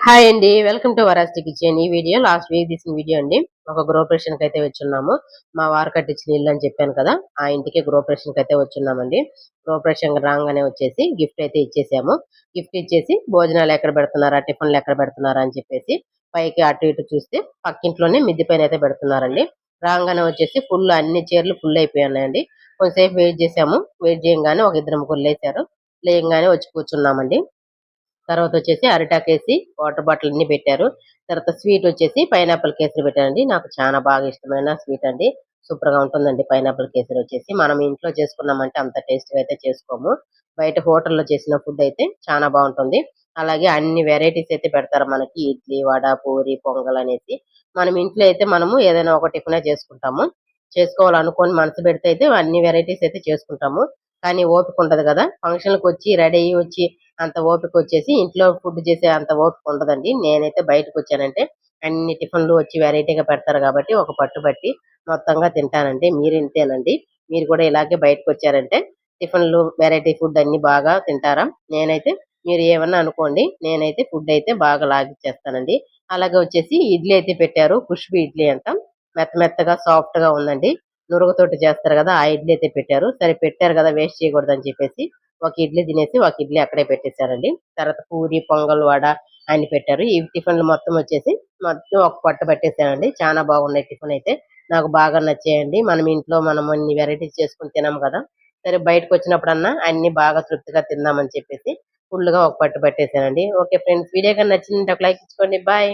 Hi అండి. Welcome to వరాస్టి kitchen. ఈ వీడియో లాస్ట్ వీక్ తీసిన వీడియో అండి. ఒక గృహప్రవేశానికి అయితే వచ్చున్నాము. మా వారు కట్టించిన ఇల్లు అని చెప్పాను కదా, ఆ ఇంటికి గృహప్రవేశానికి అయితే వచ్చున్నామండి. గృహప్రవేశం రాగానే వచ్చేసి గిఫ్ట్ అయితే ఇచ్చేసాము. గిఫ్ట్ ఇచ్చేసి భోజనాలు ఎక్కడ పెడుతున్నారా, టిఫిన్లు ఎక్కడ పెడుతున్నారా అని చెప్పేసి పైకి అటు ఇటు చూస్తే పక్కింట్లోనే మిద్ది పైన అయితే పెడుతున్నారండి. రాగానే వచ్చేసి ఫుల్ అన్ని చీరలు ఫుల్ అయిపోయాయండి. కొంతసేపు వెయిట్ చేసాము. వెయిట్ చేయగానే ఒక ఇద్దరు ముగ్గురు లేచారు. లేయంగానే వచ్చి కూర్చున్నామండి. తర్వాత వచ్చేసి అరిటాకేసి వాటర్ బాటిల్ అన్ని పెట్టారు. తర్వాత స్వీట్ వచ్చేసి పైనాపిల్ కేసరి పెట్టారండి. నాకు చాలా బాగా ఇష్టమైన స్వీట్ అండి. సూపర్ గా ఉంటుందండి పైనాపిల్ కేసరి వచ్చేసి. మనం ఇంట్లో చేసుకున్నామంటే అంత టేస్ట్ గా అయితే చేసుకోము. బయట హోటల్లో చేసిన ఫుడ్ అయితే చాలా బాగుంటుంది. అలాగే అన్ని వెరైటీస్ అయితే పెడతారు మనకి, ఇడ్లీ, వడ, పూరి, పొంగల్ అనేసి. మనం ఇంట్లో అయితే మనము ఏదైనా ఒక టిఫిన్ చేసుకుంటాము. చేసుకోవాలనుకొని మనసు పెడితే అయితే అన్ని వెరైటీస్ అయితే చేసుకుంటాము. కానీ ఓపిక ఉండదు కదా, ఫంక్షన్లకు వచ్చి రెడీ అయ్యి వచ్చి అంత ఓపిక వచ్చేసి ఇంట్లో ఫుడ్ చేసే అంత ఓపిక ఉండదండి. నేనైతే బయటకు వచ్చానంటే అన్ని టిఫిన్లు వచ్చి వెరైటీగా పెడతారు కాబట్టి ఒక పట్టుబట్టి మొత్తంగా తింటానండి. మీరు ఇంతేనండి. మీరు కూడా ఇలాగే బయటకు వచ్చారంటే టిఫిన్లు వెరైటీ ఫుడ్ అన్ని బాగా తింటారా? నేనైతే మీరు ఏమన్నా అనుకోండి, నేనైతే ఫుడ్ అయితే బాగా లాగిచ్చేస్తానండి. అలాగే వచ్చేసి ఇడ్లీ అయితే పెట్టారు. ఖుష్బు ఇడ్లీ అంట. మెత్త మెత్తగా సాఫ్ట్ గా ఉందండి. నురగతోటి చేస్తారు కదా, ఆ ఇడ్లీ అయితే పెట్టారు. సరే పెట్టారు కదా, వేస్ట్ చేయకూడదని చెప్పేసి ఒక ఇడ్లీ తినేసి ఒక ఇడ్లీ అక్కడే పెట్టేశారండి. తర్వాత పూరి, పొంగల్, వడ అన్ని పెట్టారు. ఈ టిఫిన్లు మొత్తం వచ్చేసి మొత్తం ఒక పట్ట పట్టేసానండి. చాలా బాగున్నాయి టిఫిన్ అయితే. నాకు బాగా నచ్చాయండి. మనం ఇంట్లో మనం అన్ని వెరైటీస్ చేసుకుని తినాం కదా, సరే బయటకు వచ్చినప్పుడన్నా అన్ని బాగా తృప్తిగా తిందామని చెప్పేసి ఫుల్ గా ఒక పట్టు పట్టేశానండి. ఓకే ఫ్రెండ్స్, వీడియో కానీ నచ్చిందంటే ఒక లైక్ ఇచ్చుకోండి. బాయ్.